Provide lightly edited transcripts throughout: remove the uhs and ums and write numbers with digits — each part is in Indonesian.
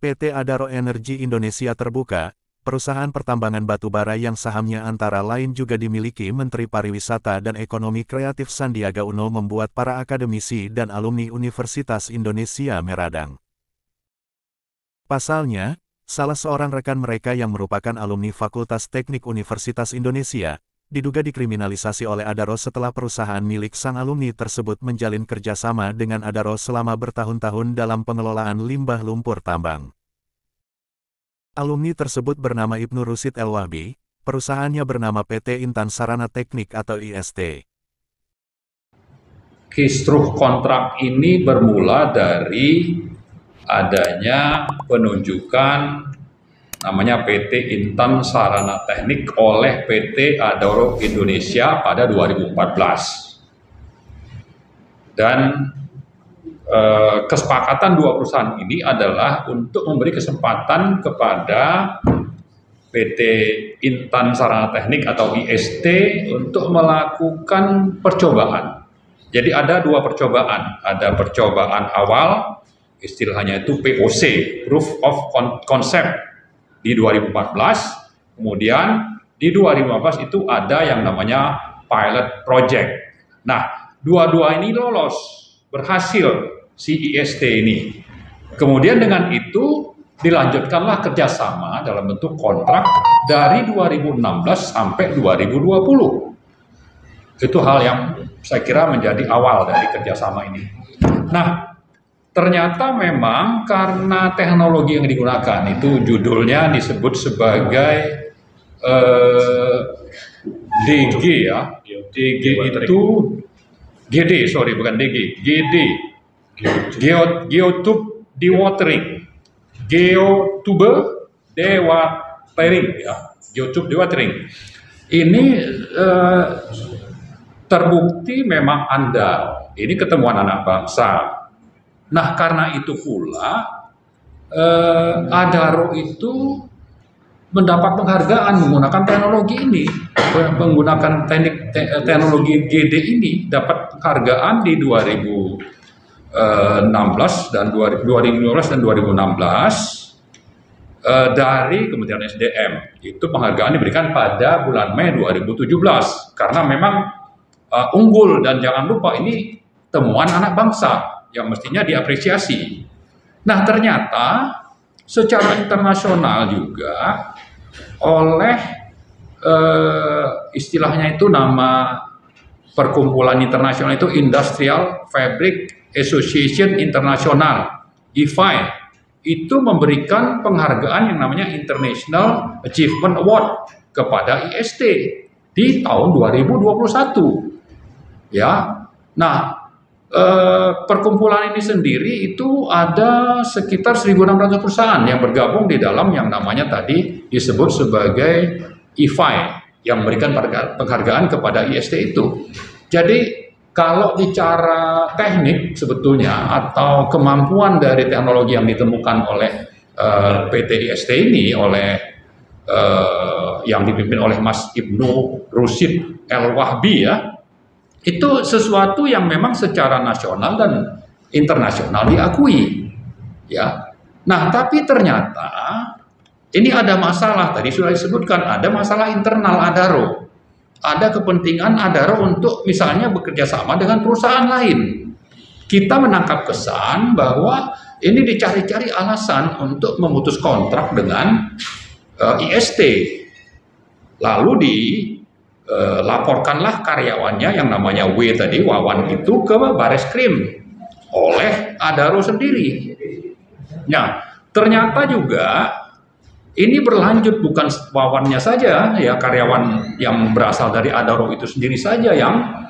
PT Adaro Energi Indonesia Terbuka, perusahaan pertambangan batubara yang sahamnya antara lain juga dimiliki Menteri Pariwisata dan Ekonomi Kreatif Sandiaga Uno membuat para akademisi dan alumni Universitas Indonesia meradang. Pasalnya, salah seorang rekan mereka yang merupakan alumni Fakultas Teknik Universitas Indonesia, diduga dikriminalisasi oleh Adaro setelah perusahaan milik sang alumni tersebut menjalin kerjasama dengan Adaro selama bertahun-tahun dalam pengelolaan limbah lumpur tambang. Alumni tersebut bernama Ibnu Rusyid El-Wahbi, perusahaannya bernama PT Intan Sarana Teknik atau IST. Kisruh kontrak ini bermula dari adanya penunjukan namanya PT Intan Sarana Teknik oleh PT Adaro Indonesia pada 2014. Dan kesepakatan dua perusahaan ini adalah untuk memberi kesempatan kepada PT Intan Sarana Teknik atau IST untuk melakukan percobaan. Jadi ada dua percobaan, ada percobaan awal, istilahnya itu POC, Proof of Concept di 2014, kemudian di 2015 itu ada yang namanya Pilot Project. Nah, dua-dua ini lolos, berhasil si IST ini. Kemudian dengan itu dilanjutkanlah kerjasama dalam bentuk kontrak dari 2016 sampai 2020. Itu hal yang saya kira menjadi awal dari kerjasama ini. Nah, ternyata memang karena teknologi yang digunakan itu judulnya disebut sebagai DG ya. DG itu GD, sorry bukan DG, GD. Geotube dewatering. Geotube dewatering ya. Geotube dewatering. Ini terbukti memang andal. Ini ketemuan anak bangsa. Nah, karena itu pula Adaro itu mendapat penghargaan menggunakan teknologi ini, menggunakan teknologi GD ini dapat penghargaan di 2016 dan 2015 dan 2016 dari Kementerian SDM. Itu penghargaan diberikan pada bulan Mei 2017 karena memang unggul, dan jangan lupa ini temuan anak bangsa yang mestinya diapresiasi. Nah, ternyata secara internasional juga oleh istilahnya itu nama perkumpulan internasional itu Industrial Fabric Association International, IFAI, itu memberikan penghargaan yang namanya International Achievement Award kepada IST di tahun 2021. Ya, nah perkumpulan ini sendiri itu ada sekitar 1.600 perusahaan yang bergabung di dalam yang namanya tadi disebut sebagai IFAI yang memberikan penghargaan kepada IST itu. Jadi kalau bicara teknik sebetulnya atau kemampuan dari teknologi yang ditemukan oleh PT IST ini oleh yang dipimpin oleh Mas Ibnu Rusyid El-Wahbi ya, itu sesuatu yang memang secara nasional dan internasional diakui, ya. Nah, tapi ternyata ini ada masalah, tadi sudah disebutkan, ada masalah internal Adaro. Ada kepentingan Adaro untuk misalnya bekerja sama dengan perusahaan lain. Kita menangkap kesan bahwa ini dicari-cari alasan untuk memutus kontrak dengan IST. Lalu laporkanlah karyawannya yang namanya W tadi, Wawan itu ke Bareskrim oleh Adaro sendiri. Nah, ternyata juga ini berlanjut, bukan Wawannya saja ya, karyawan yang berasal dari Adaro itu sendiri saja yang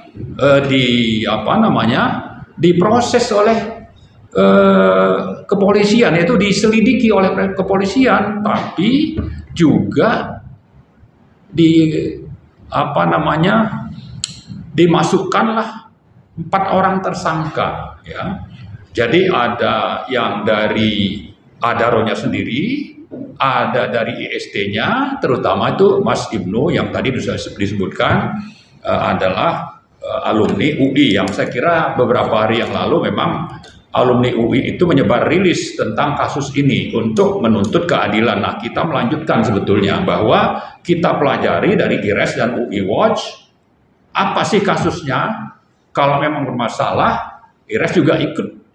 diproses oleh kepolisian, yaitu diselidiki oleh kepolisian, tapi juga dimasukkanlah 4 orang tersangka ya. Jadi ada yang dari Adaronya sendiri, ada dari IST-nya, terutama itu Mas Ibnu yang tadi sudah disebutkan adalah alumni UI yang saya kira beberapa hari yang lalu memang alumni UI itu menyebar rilis tentang kasus ini untuk menuntut keadilan. Nah, kita melanjutkan sebetulnya bahwa kita pelajari dari IRES dan UI Watch, apa sih kasusnya. Kalau memang bermasalah, IRES juga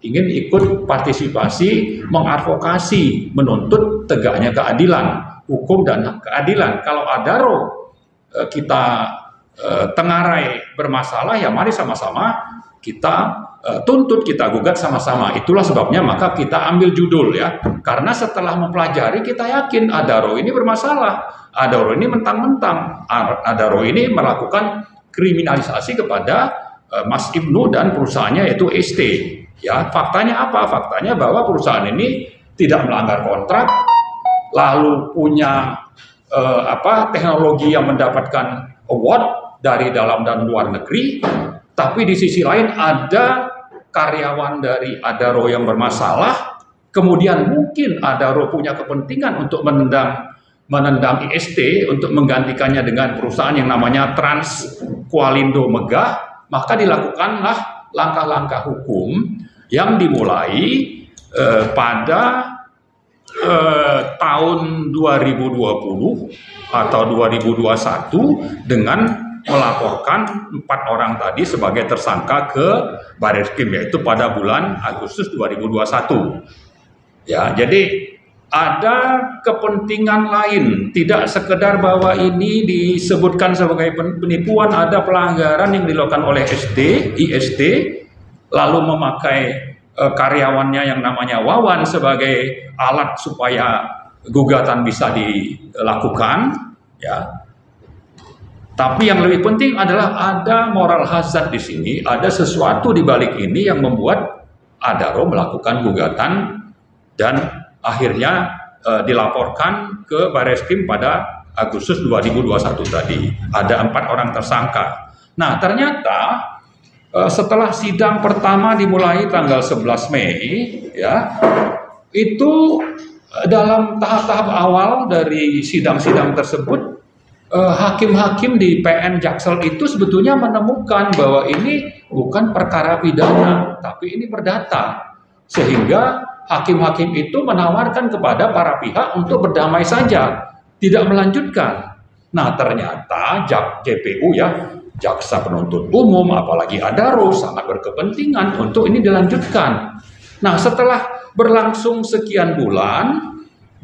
ingin ikut partisipasi, mengadvokasi, menuntut tegaknya keadilan, hukum dan keadilan. Kalau Adaro kita tengarai bermasalah, ya mari sama-sama kita tuntut, kita gugat sama-sama. Itulah sebabnya maka kita ambil judul ya, karena setelah mempelajari kita yakin Adaro ini bermasalah, Adaro ini mentang-mentang, Adaro ini melakukan kriminalisasi kepada Mas Ibnu dan perusahaannya yaitu ST. Ya, faktanya apa? Faktanya bahwa perusahaan ini tidak melanggar kontrak, lalu punya teknologi yang mendapatkan award dari dalam dan luar negeri, tapi di sisi lain ada karyawan dari Adaro yang bermasalah, kemudian mungkin Adaro punya kepentingan untuk menendang IST untuk menggantikannya dengan perusahaan yang namanya Transqualindo Megah, maka dilakukanlah langkah-langkah hukum yang dimulai pada tahun 2020 atau 2021 dengan melaporkan 4 orang tadi sebagai tersangka ke Barreskrim, yaitu pada bulan Agustus 2021. Ya, jadi ada kepentingan lain, tidak sekedar bahwa ini disebutkan sebagai penipuan, ada pelanggaran yang dilakukan oleh IST, lalu memakai karyawannya yang namanya Wawan sebagai alat supaya gugatan bisa dilakukan, ya. Tapi yang lebih penting adalah ada moral hazard di sini, ada sesuatu di balik ini yang membuat Adaro melakukan gugatan dan akhirnya dilaporkan ke Barreskrim pada Agustus 2021 tadi. Ada 4 orang tersangka. Nah, ternyata setelah sidang pertama dimulai tanggal 11 Mei, ya, itu dalam tahap-tahap awal dari sidang-sidang tersebut, hakim-hakim di PN Jaksel itu sebetulnya menemukan bahwa ini bukan perkara pidana, tapi ini perdata. Sehingga hakim-hakim itu menawarkan kepada para pihak untuk berdamai saja, tidak melanjutkan. Nah, ternyata JPU, ya, Jaksa Penuntut Umum, apalagi Adaro, sangat berkepentingan untuk ini dilanjutkan. Nah, setelah berlangsung sekian bulan,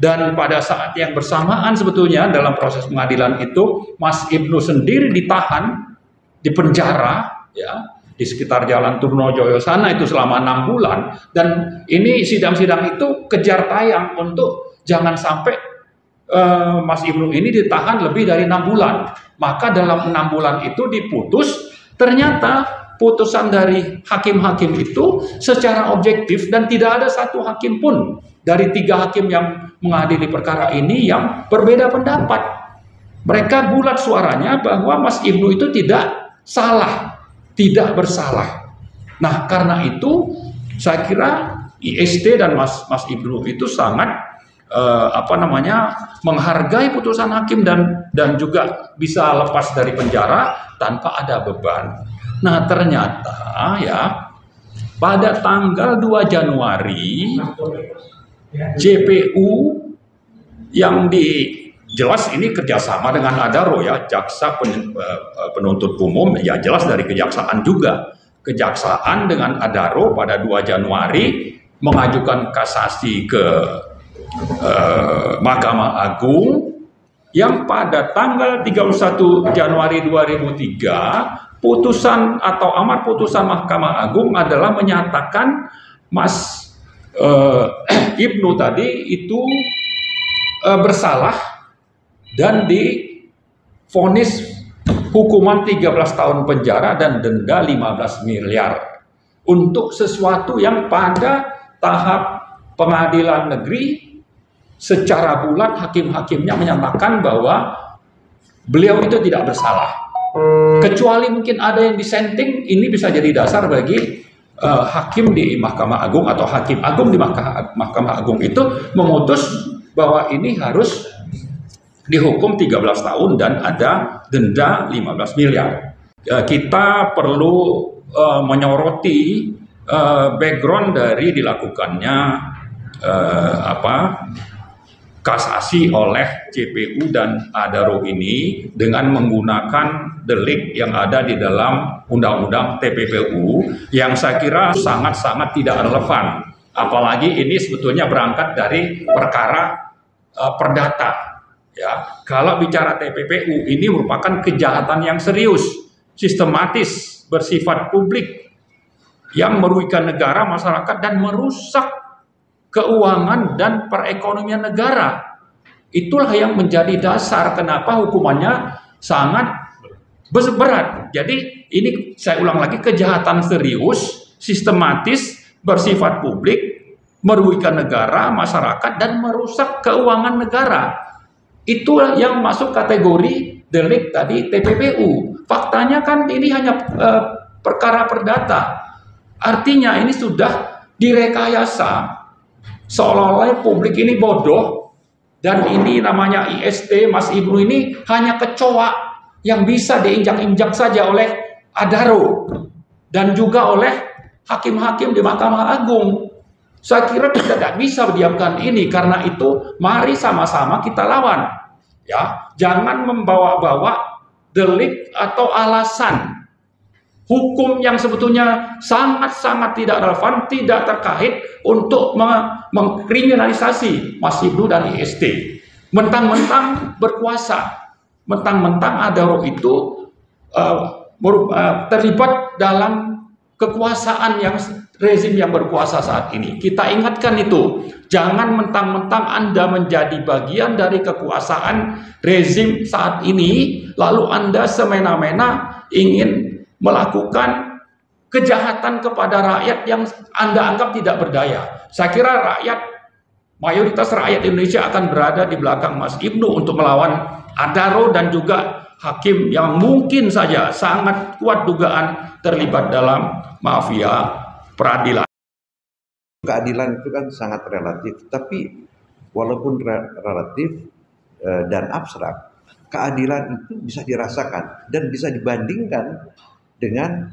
dan pada saat yang bersamaan sebetulnya dalam proses pengadilan itu, Mas Ibnu sendiri ditahan di penjara, ya, di sekitar Jalan Turnojoyo sana itu selama 6 bulan. Dan ini sidang-sidang itu kejar tayang untuk jangan sampai Mas Ibnu ini ditahan lebih dari 6 bulan. Maka dalam 6 bulan itu diputus, ternyata putusan dari hakim-hakim itu secara objektif dan tidak ada satu hakim pun dari 3 hakim yang mengadili perkara ini yang berbeda pendapat. Mereka bulat suaranya bahwa Mas Ibnu itu tidak salah, tidak bersalah. Nah, karena itu saya kira IST dan Mas Ibnu itu sangat menghargai putusan hakim dan juga bisa lepas dari penjara tanpa ada beban. Nah, ternyata ya pada tanggal 2 Januari JPU yang jelas ini kerjasama dengan Adaro, ya, Jaksa Penuntut Umum, ya jelas dari Kejaksaan juga. Kejaksaan dengan Adaro pada 2 Januari mengajukan kasasi ke Mahkamah Agung yang pada tanggal 31 Januari 2003 putusan atau amar putusan Mahkamah Agung adalah menyatakan Mas Ibnu tadi itu bersalah dan divonis hukuman 13 tahun penjara dan denda 15 miliar untuk sesuatu yang pada tahap pengadilan negeri secara bulat hakim-hakimnya menyatakan bahwa beliau itu tidak bersalah. Kecuali mungkin ada yang disenting, ini bisa jadi dasar bagi hakim di Mahkamah Agung atau hakim agung di Mahkamah Agung itu memutus bahwa ini harus dihukum 13 tahun dan ada denda 15 miliar. Kita perlu menyoroti background dari dilakukannya kasasi oleh CPU dan Adaro ini dengan menggunakan delik yang ada di dalam Undang-Undang TPPU yang saya kira sangat-sangat tidak relevan. Apalagi ini sebetulnya berangkat dari perkara perdata. Ya, kalau bicara TPPU ini merupakan kejahatan yang serius, sistematis, bersifat publik yang merugikan negara, masyarakat, dan merusak keuangan dan perekonomian negara. Itulah yang menjadi dasar kenapa hukumannya sangat berat. Jadi ini saya ulang lagi, kejahatan serius, sistematis, bersifat publik, merugikan negara, masyarakat, dan merusak keuangan negara. Itulah yang masuk kategori delik tadi TPPU. Faktanya kan ini hanya perkara perdata. Artinya ini sudah direkayasa. Seolah-olah publik ini bodoh dan ini namanya IST, Mas Ibnu ini hanya kecoa yang bisa diinjak-injak saja oleh Adaro dan juga oleh hakim-hakim di Mahkamah Agung. Saya kira kita tidak bisa diamkan ini, karena itu mari sama-sama kita lawan. Ya, jangan membawa-bawa delik atau alasan hukum yang sebetulnya sangat-sangat tidak relevan, tidak terkait untuk mengkriminalisasi Mas Ibnu dan IST. Mentang-mentang berkuasa, mentang-mentang Adaro itu terlibat dalam kekuasaan yang rezim yang berkuasa saat ini. Kita ingatkan itu, jangan mentang-mentang Anda menjadi bagian dari kekuasaan rezim saat ini, lalu Anda semena-mena ingin melakukan kejahatan kepada rakyat yang Anda anggap tidak berdaya. Saya kira mayoritas rakyat Indonesia akan berada di belakang Mas Ibnu untuk melawan Adaro dan juga hakim yang mungkin saja sangat kuat dugaan terlibat dalam mafia peradilan. Keadilan itu kan sangat relatif, tapi walaupun relatif dan abstrak, keadilan itu bisa dirasakan dan bisa dibandingkan dengan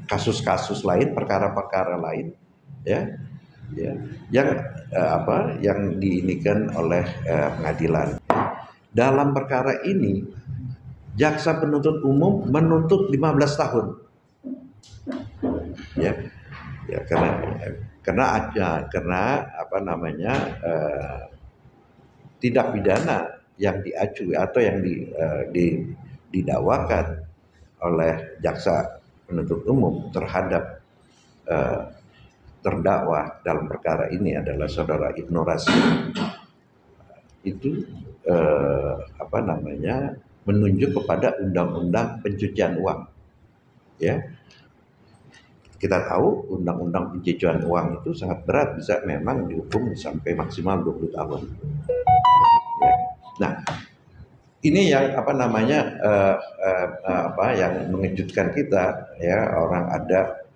kasus-kasus lain, perkara-perkara lain, ya, yang diinikan oleh pengadilan. Dalam perkara ini, jaksa penuntut umum menuntut 15 tahun, ya karena tindak pidana yang diacu atau yang didakwakan oleh jaksa penuntut umum terhadap terdakwa dalam perkara ini adalah saudara Ibnu Rasyid. Itu menunjuk kepada undang-undang pencucian uang. Ya, kita tahu undang-undang pencucian uang itu sangat berat, bisa memang dihukum sampai maksimal 20 tahun. Ya. Nah, ini yang yang mengejutkan kita, ya, orang ada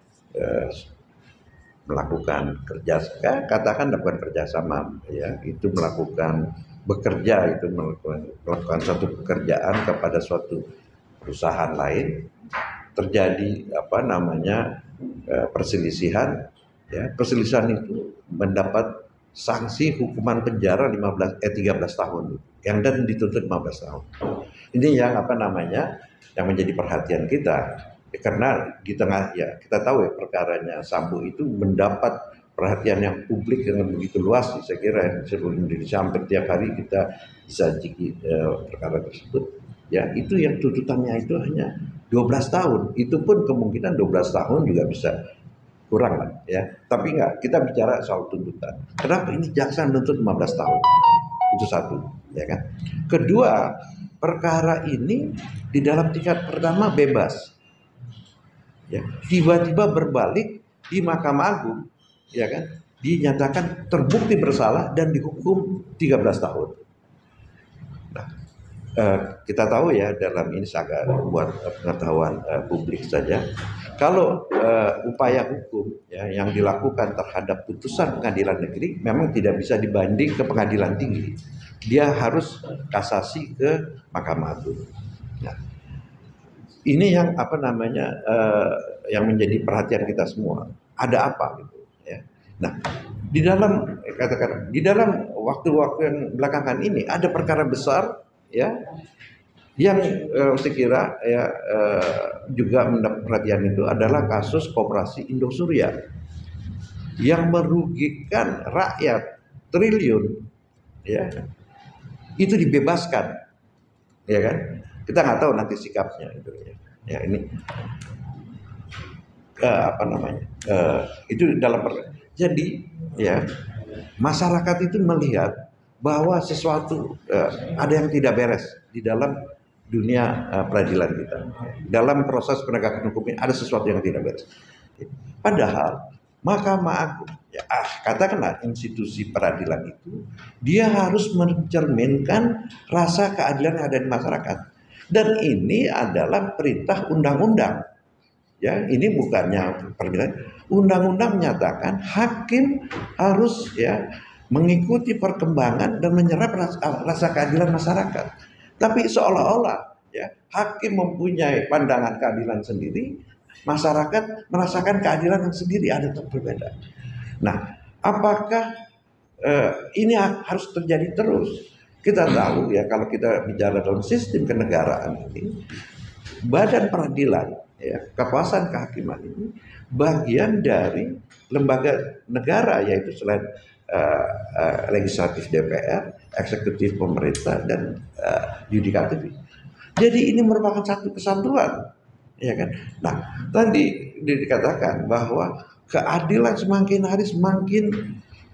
melakukan katakan kerjasama, ya, itu melakukan satu pekerjaan kepada suatu perusahaan lain, terjadi perselisihan, ya, perselisihan itu mendapat sanksi hukuman penjara 13 tahun yang dan dituntut 15 tahun. Ini yang yang menjadi perhatian kita, karena di tengah, ya, kita tahu ya, perkaranya Sambo itu mendapat perhatian yang publik yang begitu luas. Saya kira seluruh Indonesia hampir tiap hari kita bisa perkara tersebut, ya. Itu yang tuntutannya itu hanya 12 tahun. Itu pun kemungkinan 12 tahun juga bisa kurang lah, ya. Tapi enggak, kita bicara soal tuntutan. Kenapa ini jaksa menuntut 15 tahun? Itu satu, ya kan. Kedua, perkara ini di dalam tingkat pertama bebas, ya. Tiba-tiba berbalik di Mahkamah Agung, ya kan, dinyatakan terbukti bersalah dan dihukum 13 tahun. Nah, kita tahu ya, dalam ini agak buat pengetahuan publik saja, kalau upaya hukum, ya, yang dilakukan terhadap putusan pengadilan negeri memang tidak bisa dibanding ke pengadilan tinggi, dia harus kasasi ke Mahkamah Agung. Nah, Ini yang apa namanya yang menjadi perhatian kita semua. Ada apa gitu ya. Nah, di dalam katakan di dalam waktu-waktu yang belakangan ini ada perkara besar ya yang saya kira ya juga mendapat perhatian itu adalah kasus koperasi Indosuria yang merugikan rakyat triliun ya. Itu dibebaskan ya kan, kita nggak tahu nanti sikapnya itu ya ini apa namanya itu dalam jadi ya masyarakat itu melihat bahwa sesuatu ada yang tidak beres di dalam dunia peradilan kita, dalam proses penegakan hukum ini ada sesuatu yang tidak beres. Padahal Mahkamah Agung ya katakanlah institusi peradilan itu dia harus mencerminkan rasa keadilan yang ada di masyarakat, dan ini adalah perintah undang-undang ya, ini bukannya permintaan. Undang-undang menyatakan hakim harus ya mengikuti perkembangan dan menyerap rasa keadilan masyarakat, tapi seolah-olah ya hakim mempunyai pandangan keadilan sendiri, masyarakat merasakan keadilan yang sendiri, ada yang berbeda. Nah, apakah ini harus terjadi terus? Kita tahu ya kalau kita bicara dalam sistem kenegaraan ini, badan peradilan, ya, kekuasaan kehakiman ini bagian dari lembaga negara, yaitu selain legislatif DPR, eksekutif pemerintah, dan yudikatif. Jadi ini merupakan satu kesatuan, ya kan? Nah, tadi dikatakan bahwa keadilan semakin hari semakin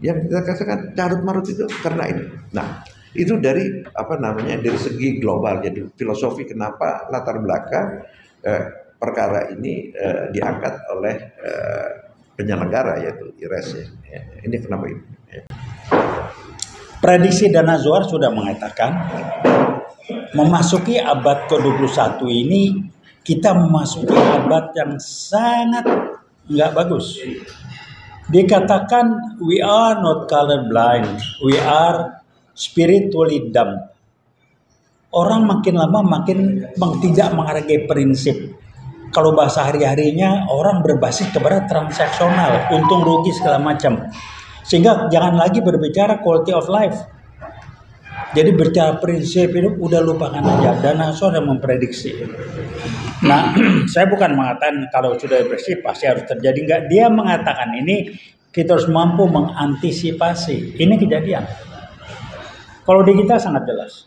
yang kita katakan carut marut itu karena ini. Nah, itu dari apa namanya dari segi global, jadi filosofi kenapa latar belakang perkara ini diangkat oleh penyelenggara yaitu IRES ya. Ini kenapa ini? Ya. Prediksi Dana Zohar sudah mengatakan memasuki abad ke-21 ini kita memasuki abad yang sangat nggak bagus. Dikatakan we are not colorblind, we are spiritually dumb. Orang makin lama makin tidak menghargai prinsip. Kalau bahasa hari-harinya orang berbasis kepada transaksional, untung rugi segala macam. Sehingga jangan lagi berbicara quality of life. Jadi berbicara prinsip itu udah lupakan aja. Dana Zohar memprediksi. Nah, saya bukan mengatakan kalau sudah bersih pasti harus terjadi, enggak. Dia mengatakan ini kita harus mampu mengantisipasi. Ini kejadian. Kalau di kita sangat jelas.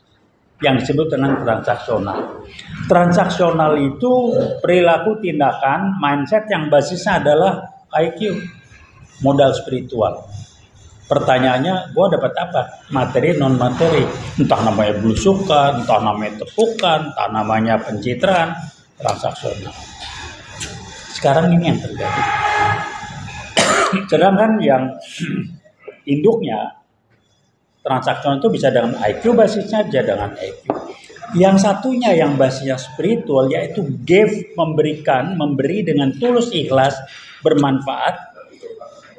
Yang disebut dengan transaksional. Transaksional itu perilaku, tindakan, mindset yang basisnya adalah IQ, modal spiritual. Pertanyaannya, gue dapat apa? Materi, non materi. Entah namanya belusukan, entah namanya tepukan, entah namanya pencitraan. Transaksional. Sekarang ini yang terjadi. Sedangkan yang induknya transaksional itu bisa dengan IQ, basisnya bisa dengan IQ. Yang satunya yang basisnya spiritual yaitu give, memberi dengan tulus ikhlas, bermanfaat.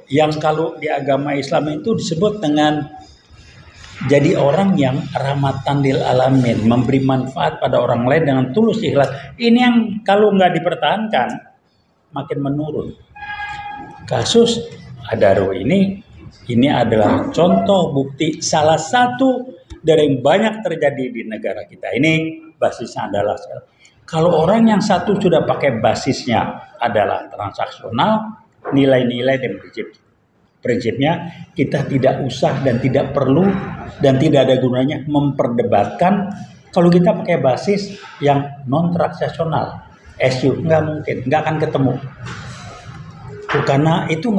Yang kalau di agama Islam itu disebut dengan jadi orang yang rahmatan lil alamin, memberi manfaat pada orang lain dengan tulus ikhlas. Ini yang kalau nggak dipertahankan makin menurun. Kasus Adaro ini adalah contoh bukti salah satu dari yang banyak terjadi di negara kita. Ini basisnya adalah kalau orang yang satu sudah pakai basisnya adalah transaksional, nilai-nilai dan prinsipnya kita tidak usah dan tidak perlu dan tidak ada gunanya memperdebatkan kalau kita pakai basis yang non transaksional. SU nggak mungkin, nggak akan ketemu. Karena itu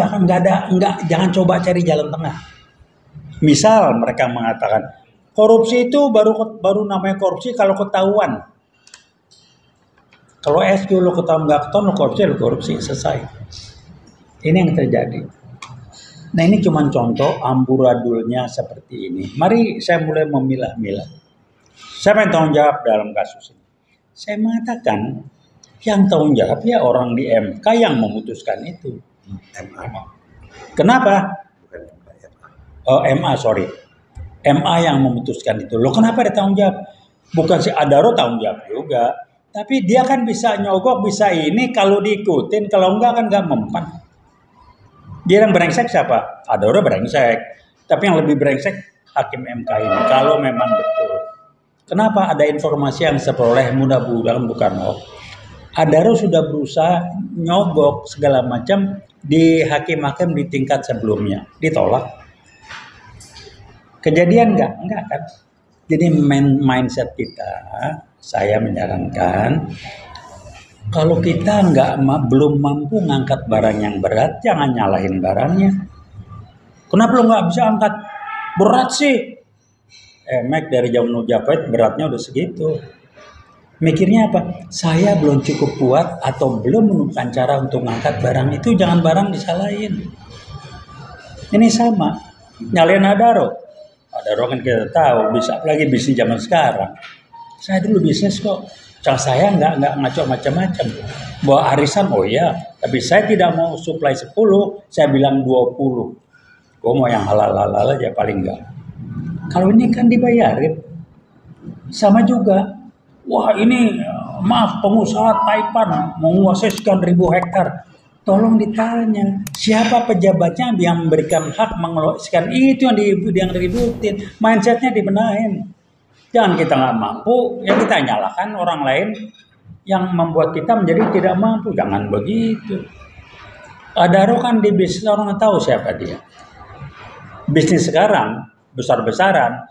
jangan coba cari jalan tengah. Misal mereka mengatakan korupsi itu baru namanya korupsi kalau ketahuan. Kalau SQ lo ketahuan nggak ketahuan lo korupsi selesai. Ini yang terjadi. Nah ini cuma contoh amburadulnya seperti ini. Mari saya mulai memilah-milah. Siapa yang tanggung jawab dalam kasus ini? Saya mengatakan yang tanggung jawab ya orang di MK yang memutuskan itu. Kenapa? MA sorry. MA yang memutuskan itu. Loh kenapa dia tanggung jawab? Bukan si Adaro tanggung jawab juga. Tapi dia kan bisa nyogok, bisa ini kalau diikutin, kalau enggak kan enggak mempan. Dia yang brengsek siapa? Ada orang brengsek. Tapi yang lebih brengsek hakim MK ini. Kalau memang betul. Kenapa ada informasi yang saya peroleh mudah-mudahan bukan hoax. Adaro sudah berusaha nyogok segala macam di hakim-hakim di tingkat sebelumnya. Ditolak. Kejadian enggak? Enggak kan? Jadi mindset kita, saya menyarankan kalau kita belum mampu ngangkat barang yang berat, jangan nyalahin barangnya. Kenapa lo nggak bisa angkat? Berat sih. Mac dari zaman Nujapait beratnya udah segitu. Mikirnya apa? Saya belum cukup kuat atau belum menemukan cara untuk ngangkat barang itu, jangan barang disalahin. Ini sama, nyalain Adaro. Adaro kan kita tahu, bisa lagi bisnis zaman sekarang. Saya dulu bisnis kok. Saya nggak ngaco macam-macam. Bawa arisan, oh iya. Tapi saya tidak mau supply 10, saya bilang 20. Gue mau yang halal-halal aja paling enggak. Kalau ini kan dibayarin. Sama juga. Wah ini, maaf pengusaha Taipan menguasai sekian ribu hektar. Tolong ditanya, siapa pejabatnya yang memberikan hak mengeluarkan itu yang diributin. Mindsetnya dibenahin. Jangan kita nggak mampu, ya kita nyalakan orang lain yang membuat kita menjadi tidak mampu. Jangan begitu. Adaro kan di bisnis orang tahu siapa dia. Bisnis sekarang besar-besaran,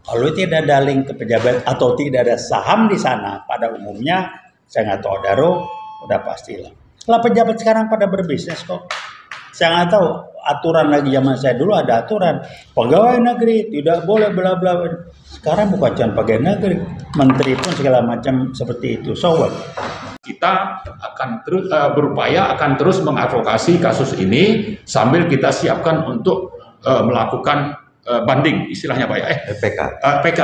kalau tidak ada link ke pejabat atau tidak ada saham di sana, pada umumnya saya nggak tahu Adaro, udah pastilah. Lah pejabat sekarang pada berbisnis kok. Saya nggak tahu aturan lagi zaman saya dulu ada aturan pegawai negeri tidak boleh bla bla. Sekarang bukan cuma pegawai negeri, menteri pun segala macam seperti itu. So what? Kita akan terus berupaya akan terus mengadvokasi kasus ini sambil kita siapkan untuk melakukan banding istilahnya Pak ya PK. PK